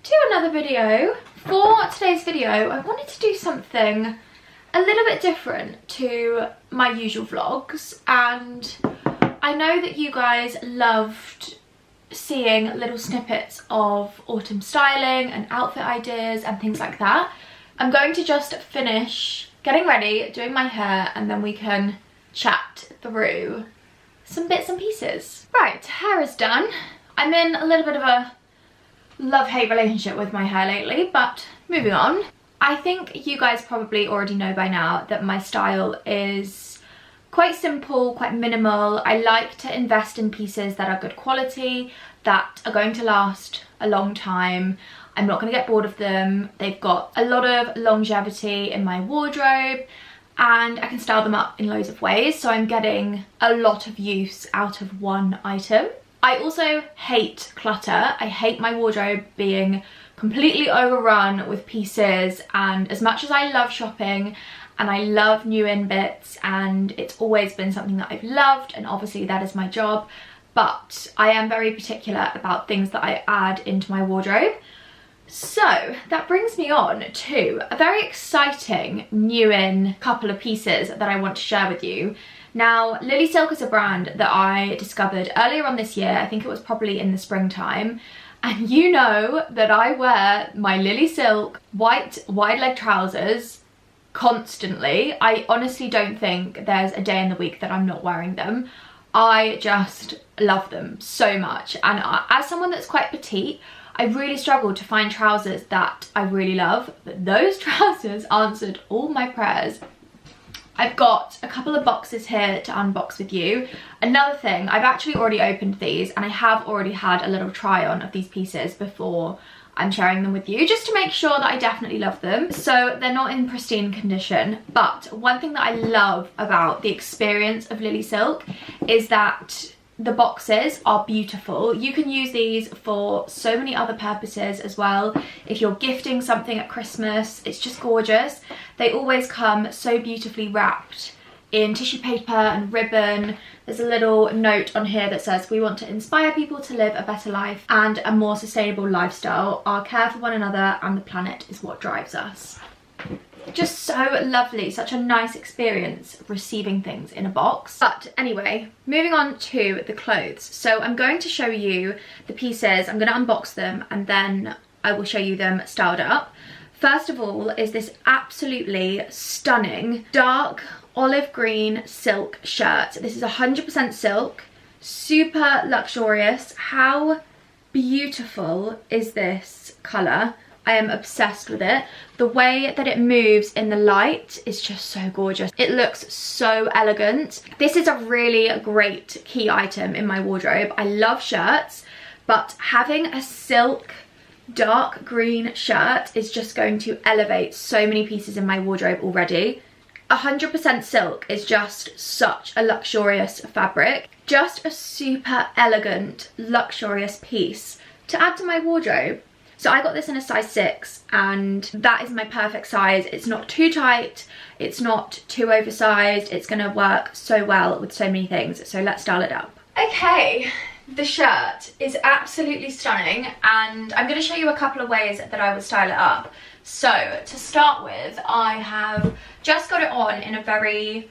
to another video. For today's video, I wanted to do something a little bit different to my usual vlogs, and I know that you guys loved seeing little snippets of autumn styling and outfit ideas and things like that. I'm going to just finish getting ready, doing my hair, and then we can chat through some bits and pieces. Right, hair is done. I'm in a little bit of a love-hate relationship with my hair lately, but moving on. I think you guys probably already know by now that my style is quite simple, quite minimal. I like to invest in pieces that are good quality, that are going to last a long time. I'm not going to get bored of them. They've got a lot of longevity in my wardrobe, and I can style them up in loads of ways, so I'm getting a lot of use out of one item. I also hate clutter. I hate my wardrobe being completely overrun with pieces, and as much as I love shopping and I love new in bits, and it's always been something that I've loved, and obviously that is my job, but I am very particular about things that I add into my wardrobe. So that brings me on to a very exciting new in couple of pieces that I want to share with you. Now, Lily Silk is a brand that I discovered earlier on this year. I think it was probably in the springtime. And you know that I wear my Lily Silk white wide leg trousers constantly. I honestly don't think there's a day in the week that I'm not wearing them. I just love them so much. And as someone that's quite petite, I really struggled to find trousers that I really love, but those trousers answered all my prayers. I've got a couple of boxes here to unbox with you. Another thing, I've actually already opened these, and I have already had a little try on of these pieces before I'm sharing them with you, just to make sure that I definitely love them. So they're not in pristine condition, but one thing that I love about the experience of Lily Silk is that the boxes are beautiful. You can use these for so many other purposes as well. If you're gifting something at Christmas, it's just gorgeous. They always come so beautifully wrapped in tissue paper and ribbon. There's a little note on here that says, "We want to inspire people to live a better life and a more sustainable lifestyle. Our care for one another and the planet is what drives us." Just so lovely, such a nice experience receiving things in a box. But anyway, moving on to the clothes. So I'm going to show you the pieces, I'm going to unbox them, and then I will show you them styled up. First of all is this absolutely stunning dark olive green silk shirt. This is 100% silk, super luxurious. How beautiful is this colour? I am obsessed with it. The way that it moves in the light is just so gorgeous. It looks so elegant. This is a really great key item in my wardrobe. I love shirts, but having a silk dark green shirt is just going to elevate so many pieces in my wardrobe already. 100% silk is just such a luxurious fabric. Just a super elegant, luxurious piece to add to my wardrobe. So I got this in a size 6, and that is my perfect size. It's not too tight, it's not too oversized. It's gonna work so well with so many things. So let's style it up. Okay, the shirt is absolutely stunning, and I'm gonna show you a couple of ways that I would style it up. So to start with, I have just got it on in a very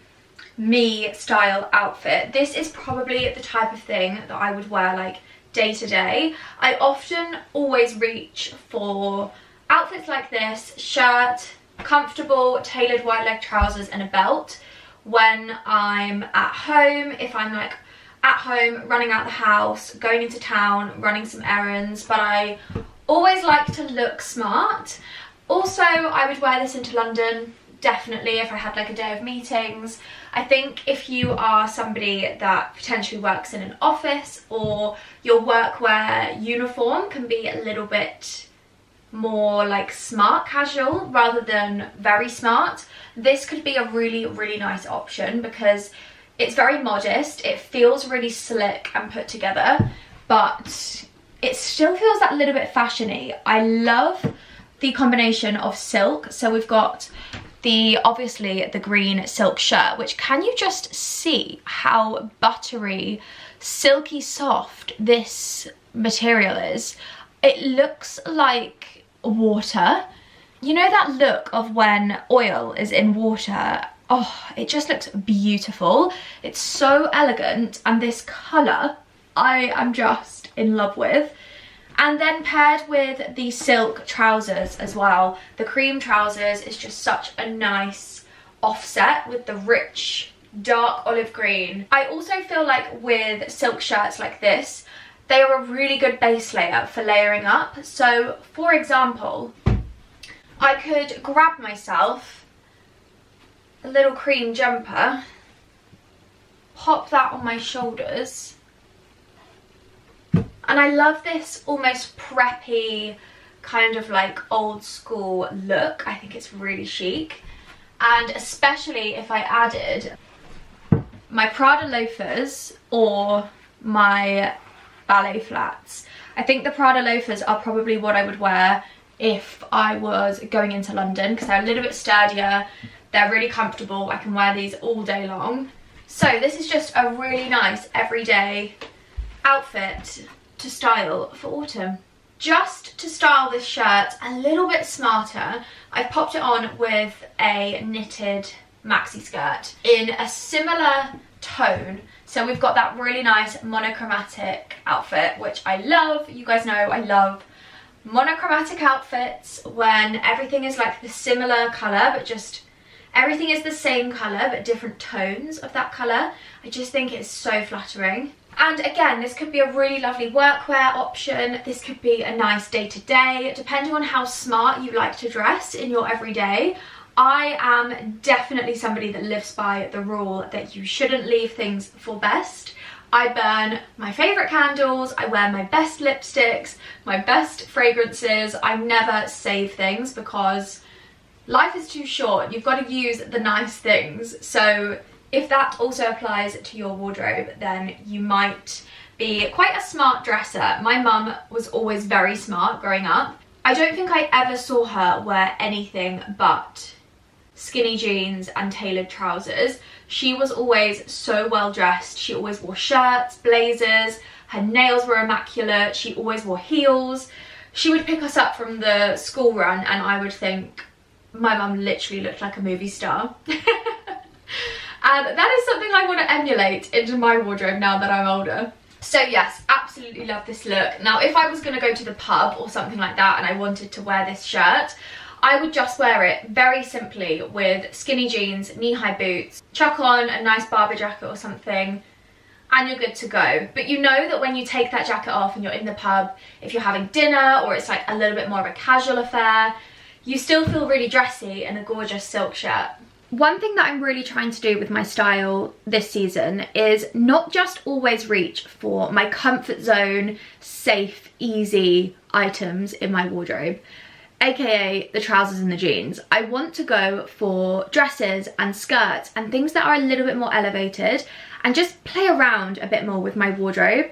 me style outfit. This is probably the type of thing that I would wear like day to day. I often always reach for outfits like this: shirt, comfortable tailored white leg trousers, and a belt when I'm at home. If I'm like at home running out the house, going into town, running some errands, but I always like to look smart. Also, I would wear this into London, definitely, if I had like a day of meetings. I think if you are somebody that potentially works in an office, or your workwear uniform can be a little bit more like smart casual rather than very smart, this could be a really, really nice option because it's very modest. It feels really slick and put together, but it still feels that little bit fashiony. I love the combination of silk. So we've got obviously the green silk shirt, which, can you just see how buttery, silky soft this material is? It looks like water. You know that look of when oil is in water? Oh, it just looks beautiful. It's so elegant, and this colour I am just in love with. And then paired with the silk trousers as well. The cream trousers is just such a nice offset with the rich dark olive green. I also feel like with silk shirts like this, they are a really good base layer for layering up. So for example, I could grab myself a little cream jumper, pop that on my shoulders, and I love this almost preppy kind of like old school look. I think it's really chic, and especially if I added my Prada loafers or my ballet flats. I think the Prada loafers are probably what I would wear if I was going into London, because they're a little bit sturdier, they're really comfortable, I can wear these all day long. So this is just a really nice everyday outfit to style for autumn. Just to style this shirt a little bit smarter, I've popped it on with a knitted maxi skirt in a similar tone. So we've got that really nice monochromatic outfit, which I love. You guys know I love monochromatic outfits when everything is like the similar colour, but just everything is the same colour but different tones of that colour. I just think it's so flattering. And again, this could be a really lovely workwear option. This could be a nice day-to-day, depending on how smart you like to dress in your everyday. I am definitely somebody that lives by the rule that you shouldn't leave things for best. I burn my favourite candles, I wear my best lipsticks, my best fragrances. I never save things because life is too short. You've got to use the nice things. So if that also applies to your wardrobe, then you might be quite a smart dresser. My mum was always very smart growing up. I don't think I ever saw her wear anything but skinny jeans and tailored trousers. She was always so well dressed. She always wore shirts, blazers, her nails were immaculate, she always wore heels. She would pick us up from the school run and I would think my mum literally looked like a movie star. And that is something I want to emulate into my wardrobe now that I'm older. So yes, absolutely love this look. Now if I was going to go to the pub or something like that and I wanted to wear this shirt, I would just wear it very simply with skinny jeans, knee-high boots, chuck on a nice Barbie jacket or something, and you're good to go. But you know that when you take that jacket off and you're in the pub, if you're having dinner or it's like a little bit more of a casual affair, you still feel really dressy in a gorgeous silk shirt. One thing that I'm really trying to do with my style this season is not just always reach for my comfort zone, safe, easy items in my wardrobe, aka the trousers and the jeans. I want to go for dresses and skirts and things that are a little bit more elevated and just play around a bit more with my wardrobe.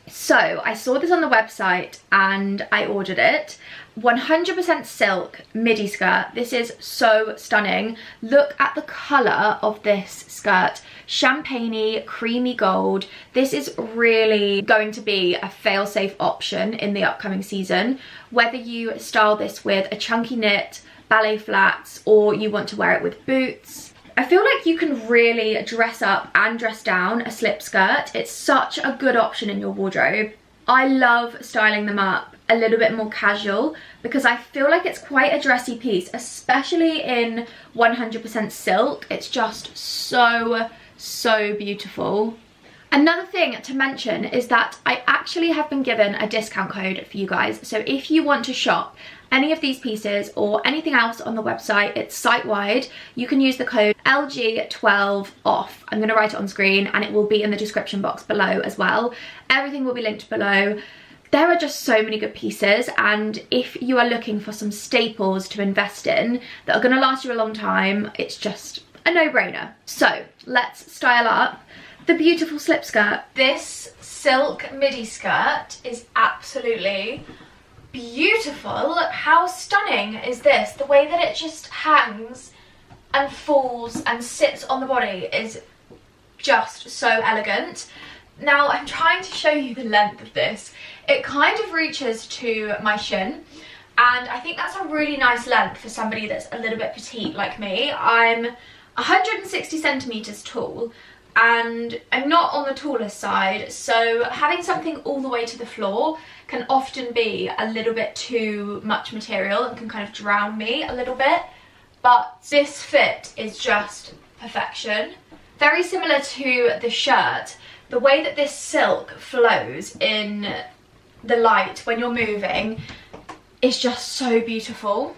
So I saw this on the website and I ordered it. 100% silk midi skirt. This is so stunning. Look at the colour of this skirt. Champagne-y, creamy gold. This is really going to be a fail-safe option in the upcoming season. Whether you style this with a chunky knit, ballet flats, or you want to wear it with boots. I feel like you can really dress up and dress down a slip skirt. It's such a good option in your wardrobe. I love styling them up a little bit more casual because I feel like it's quite a dressy piece, especially in 100% silk. It's just so beautiful. Another thing to mention is that I actually have been given a discount code for you guys. So if you want to shop any of these pieces or anything else on the website, it's site-wide, you can use the code LG12OFF. I'm going to write it on screen and it will be in the description box below as well. Everything will be linked below. There are just so many good pieces, and if you are looking for some staples to invest in that are going to last you a long time, it's just a no-brainer. So let's style up the beautiful slip skirt. This silk midi skirt is absolutely beautiful. How stunning is this? The way that it just hangs and falls and sits on the body is just so elegant. Now I'm trying to show you the length of this. It kind of reaches to my shin, and I think that's a really nice length for somebody that's a little bit petite like me. I'm 160 centimeters tall, and I'm not on the tallest side, so having something all the way to the floor can often be a little bit too much material and can kind of drown me a little bit. But this fit is just perfection. Very similar to the shirt, the way that this silk flows in the light when you're moving is just so beautiful.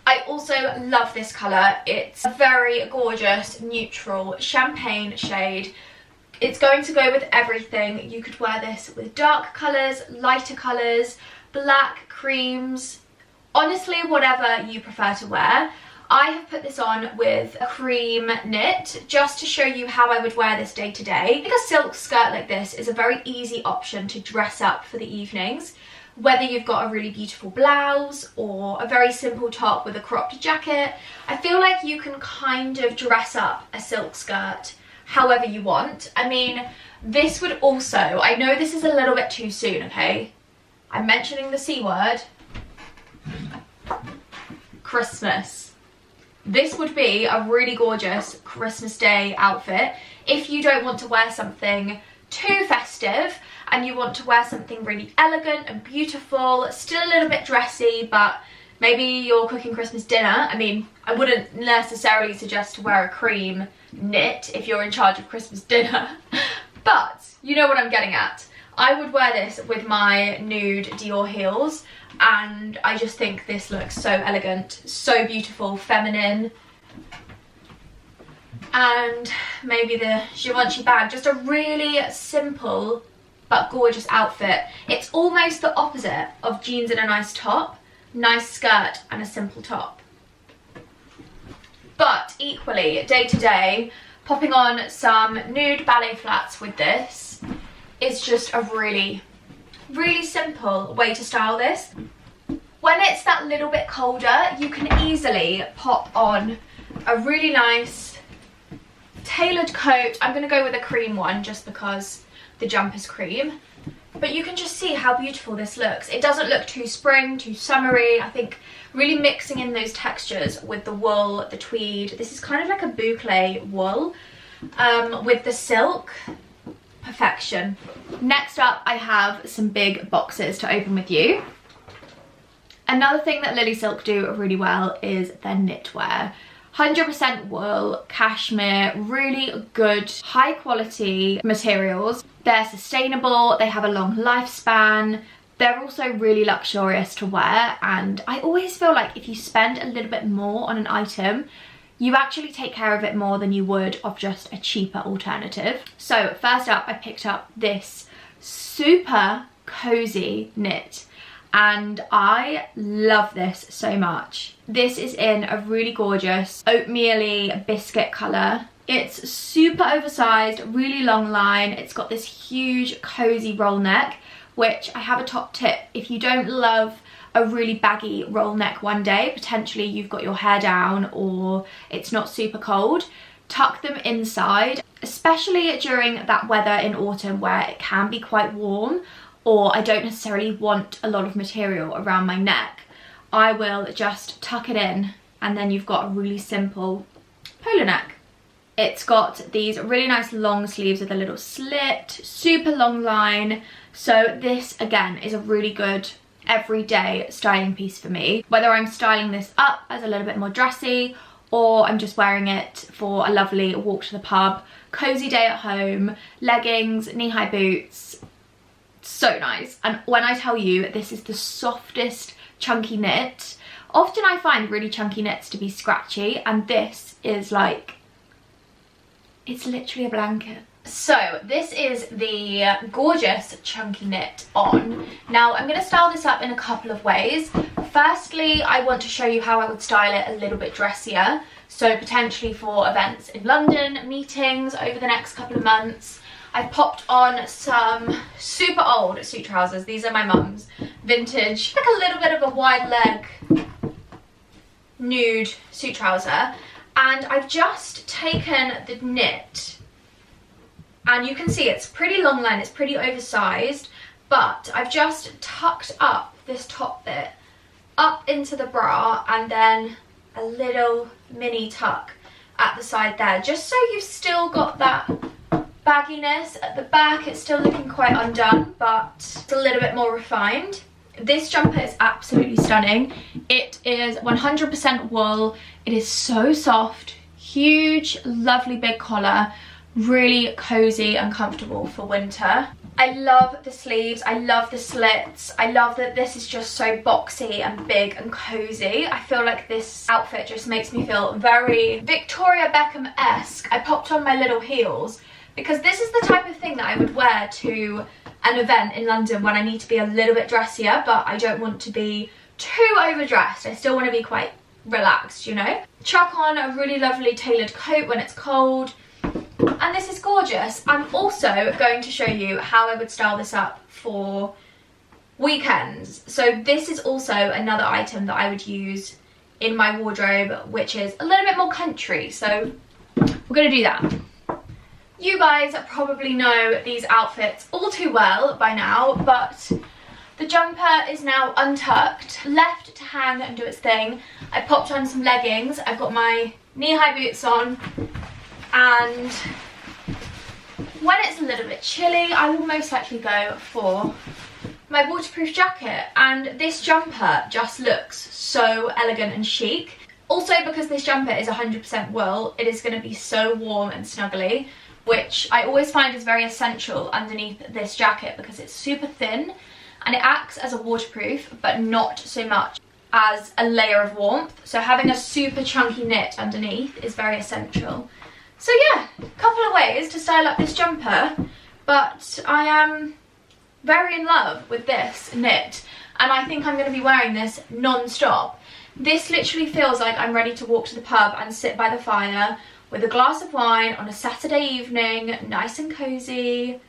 I also love this colour. It's a very gorgeous neutral champagne shade. It's going to go with everything. You could wear this with dark colours, lighter colours, black, creams, honestly whatever you prefer to wear. I have put this on with a cream knit just to show you how I would wear this day to day. I think a silk skirt like this is a very easy option to dress up for the evenings. Whether you've got a really beautiful blouse or a very simple top with a cropped jacket, I feel like you can kind of dress up a silk skirt however you want. I mean, this would also, I know this is a little bit too soon, okay? I'm mentioning the C word. Christmas. This would be a really gorgeous Christmas Day outfit if you don't want to wear something too festive and you want to wear something really elegant and beautiful, still a little bit dressy, but maybe you're cooking Christmas dinner. I mean, I wouldn't necessarily suggest to wear a cream knit if you're in charge of Christmas dinner, but you know what I'm getting at. I would wear this with my nude Dior heels, and I just think this looks so elegant, so beautiful, feminine. And maybe the Givenchy bag, just a really simple but gorgeous outfit. It's almost the opposite of jeans and a nice top, nice skirt and a simple top. But equally, day to day, popping on some nude ballet flats with this is just a really, really simple way to style this. When it's that little bit colder, you can easily pop on a really nice tailored coat. I'm going to go with a cream one just because the jumper's cream. But you can just see how beautiful this looks. It doesn't look too spring, too summery. I think really mixing in those textures with the wool, the tweed. This is kind of like a boucle wool with the silk. Perfection. Next up, I have some big boxes to open with you. Another thing that Lily Silk do really well is their knitwear. 100% wool, cashmere, really good, high quality materials. They're sustainable, they have a long lifespan. They're also really luxurious to wear, and I always feel like if you spend a little bit more on an item, you actually take care of it more than you would of just a cheaper alternative. So first up, I picked up this super cozy knit, and I love this so much. This is in a really gorgeous oatmeal-y biscuit colour. It's super oversized, really long line. It's got this huge cozy roll neck, which I have a top tip. If you don't love a really baggy roll neck one day, potentially you've got your hair down or it's not super cold, tuck them inside, especially during that weather in autumn where it can be quite warm, or I don't necessarily want a lot of material around my neck. I will just tuck it in, and then you've got a really simple polo neck. It's got these really nice long sleeves with a little slit, super long line. So this again is a really good everyday styling piece for me. Whether I'm styling this up as a little bit more dressy, or I'm just wearing it for a lovely walk to the pub, cozy day at home, leggings, knee-high boots. So nice. And when I tell you this is the softest chunky knit, often I find really chunky knits to be scratchy, and this is like, it's literally a blanket. So this is the gorgeous chunky knit on. Now I'm going to style this up in a couple of ways. Firstly, I want to show you how I would style it a little bit dressier, so potentially for events in London, meetings over the next couple of months. I've popped on some super old suit trousers. These are my mum's, vintage, like a little bit of a wide leg nude suit trouser, and I've just taken the knit and you can see it's pretty long line, it's pretty oversized, but I've just tucked up this top bit up into the bra and then a little mini tuck at the side there, just so you've still got that bagginess at the back. It's still looking quite undone, but it's a little bit more refined. This jumper is absolutely stunning. It is 100% wool. It is so soft, huge, lovely big collar, really cozy and comfortable for winter. I love the sleeves, I love the slits, I love that this is just so boxy and big and cozy. I feel like this outfit just makes me feel very Victoria Beckham-esque. I popped on my little heels because this is the type of thing that I would wear to an event in London when I need to be a little bit dressier, but I don't want to be too overdressed. I still want to be quite relaxed, you know. Chuck on a really lovely tailored coat when it's cold. And this is gorgeous. I'm also going to show you how I would style this up for weekends. So this is also another item that I would use in my wardrobe, which is a little bit more country. So we're going to do that. You guys probably know these outfits all too well by now, but the jumper is now untucked, left to hang and do its thing. I popped on some leggings. I've got my knee-high boots on. And when it's a little bit chilly, I will most likely go for my waterproof jacket, and this jumper just looks so elegant and chic. Also, because this jumper is 100% wool, it is going to be so warm and snuggly, which I always find is very essential underneath this jacket because it's super thin and it acts as a waterproof, but not so much as a layer of warmth. So having a super chunky knit underneath is very essential. So yeah, a couple of ways to style up this jumper, but I am very in love with this knit, and I think I'm going to be wearing this non-stop. This literally feels like I'm ready to walk to the pub and sit by the fire with a glass of wine on a Saturday evening, nice and cozy.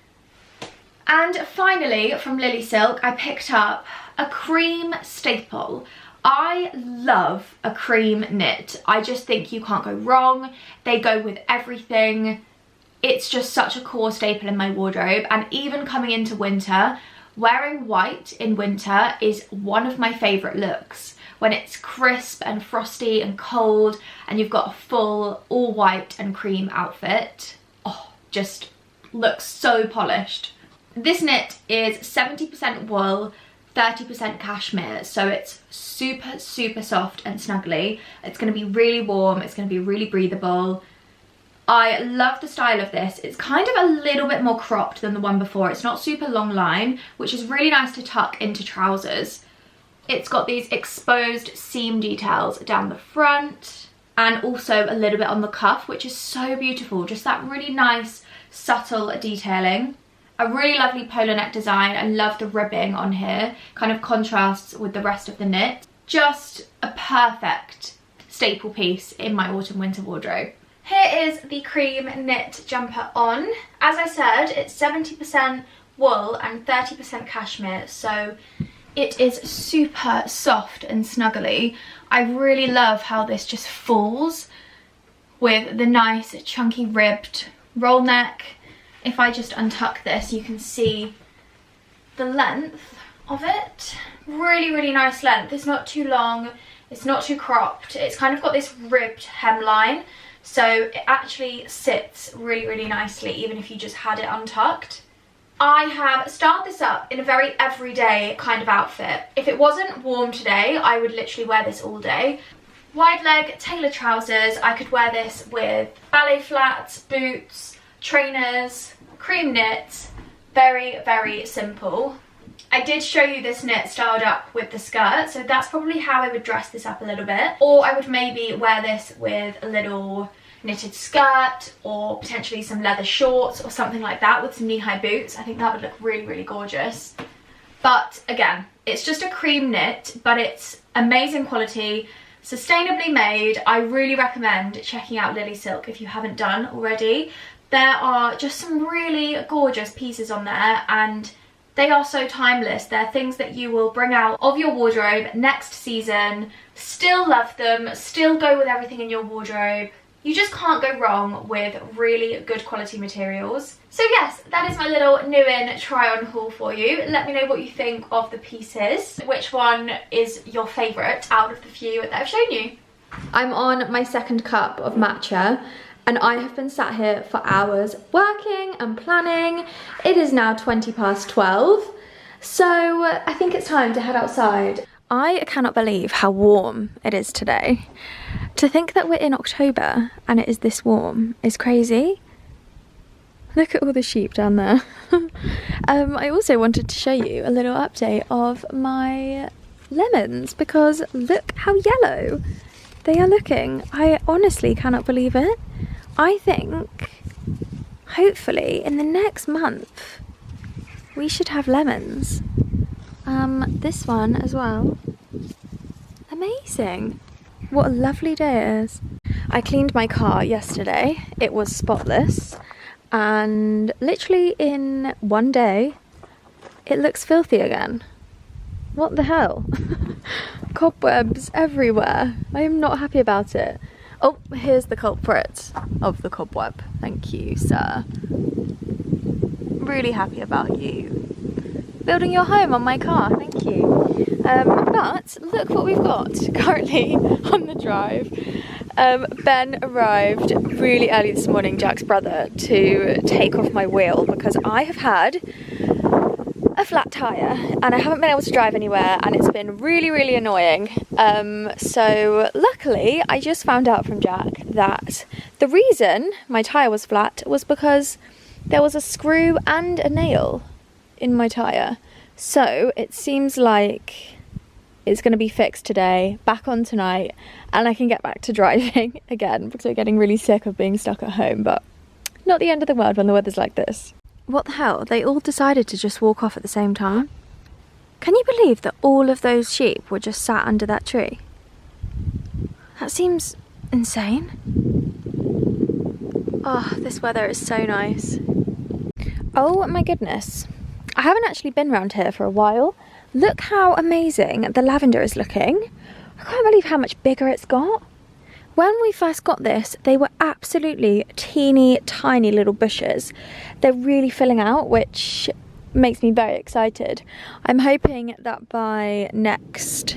And finally, from Lily Silk, I picked up a cream staple. I love a cream knit. I just think you can't go wrong. They go with everything. It's just such a core staple in my wardrobe, and even coming into winter, wearing white in winter is one of my favourite looks. When it's crisp and frosty and cold and you've got a full all white and cream outfit, oh, just looks so polished. This knit is 70% wool, 30% cashmere, so it's super soft and snuggly. It's going to be really warm, it's going to be really breathable. I love the style of this. It's kind of a little bit more cropped than the one before. It's not super long line, which is really nice to tuck into trousers. It's got these exposed seam details down the front and also a little bit on the cuff, which is so beautiful. Just that really nice subtle detailing. A really lovely polo neck design. I love the ribbing on here, kind of contrasts with the rest of the knit. Just a perfect staple piece in my autumn winter wardrobe. Here is the cream knit jumper on. As I said, it's 70% wool and 30% cashmere, so it is super soft and snuggly. I really love how this just falls with the nice chunky ribbed roll neck. If I just untuck this, you can see the length of it. Really nice length. It's not too long, it's not too cropped. It's kind of got this ribbed hemline, so it actually sits really nicely even if you just had it untucked. I have styled this up in a very everyday kind of outfit. If it wasn't warm today, I would literally wear this all day. Wide leg tailored trousers. I could wear this with ballet flats, boots, trainers, cream knits. Very simple. I did show you this knit styled up with the skirt, so that's probably how I would dress this up a little bit. Or I would maybe wear this with a little knitted skirt or potentially some leather shorts or something like that with some knee-high boots. I think that would look really gorgeous. But again, it's just a cream knit, but it's amazing quality, sustainably made. I really recommend checking out Lily Silk if you haven't done already. There are just some really gorgeous pieces on there, and they are so timeless. They're things that you will bring out of your wardrobe next season, still love them, still go with everything in your wardrobe. You just can't go wrong with really good quality materials. So yes, that is my little new in try on haul for you. Let me know what you think of the pieces. Which one is your favourite out of the few that I've shown you? I'm on my second cup of matcha and I have been sat here for hours working and planning. It is now 12:20, so I think it's time to head outside. I cannot believe how warm it is today. To think that we're in October and it is this warm is crazy. Look at all the sheep down there. I also wanted to show you a little update of my lemons because look how yellow they are looking. I honestly cannot believe it. I think hopefully in the next month we should have lemons. This one as well. Amazing. What a lovely day it is. I cleaned my car yesterday. It was spotless. And literally in one day, it looks filthy again. What the hell? Cobwebs everywhere. I am not happy about it. Oh, here's the culprit of the cobweb. Thank you, sir. Really happy about you building your home on my car, thank you. But look what we've got currently on the drive. Ben arrived really early this morning, Jack's brother, to take off my wheel because I have had a flat tyre and I haven't been able to drive anywhere and it's been really annoying. So luckily I just found out from Jack that the reason my tyre was flat was because there was a screw and a nail in my tyre. So it seems like it's going to be fixed today, back on tonight, and I can get back to driving again because I'm getting really sick of being stuck at home, but not the end of the world when the weather's like this. What the hell? They all decided to just walk off at the same time? Can you believe that all of those sheep were just sat under that tree? That seems insane. Oh, this weather is so nice. Oh my goodness. I haven't actually been around here for a while. Look how amazing the lavender is looking. I can't believe how much bigger it's got. When we first got this, they were absolutely teeny tiny little bushes. They're really filling out, which makes me very excited. I'm hoping that by next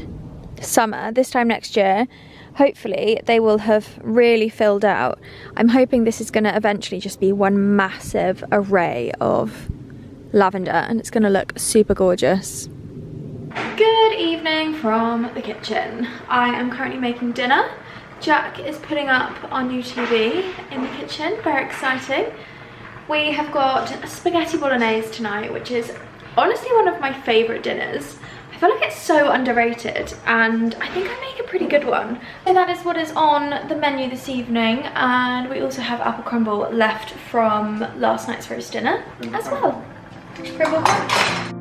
summer, this time next year, hopefully they will have really filled out. I'm hoping this is going to eventually just be one massive array of lavender and it's going to look super gorgeous. Good evening from the kitchen. I am currently making dinner. Jack is putting up our new TV in the kitchen, very exciting. We have got spaghetti bolognese tonight, which is honestly one of my favourite dinners. I feel like it's so underrated and I think I make a pretty good one. So that is what is on the menu this evening, and we also have apple crumble left from last night's roast dinner as well. Crumble.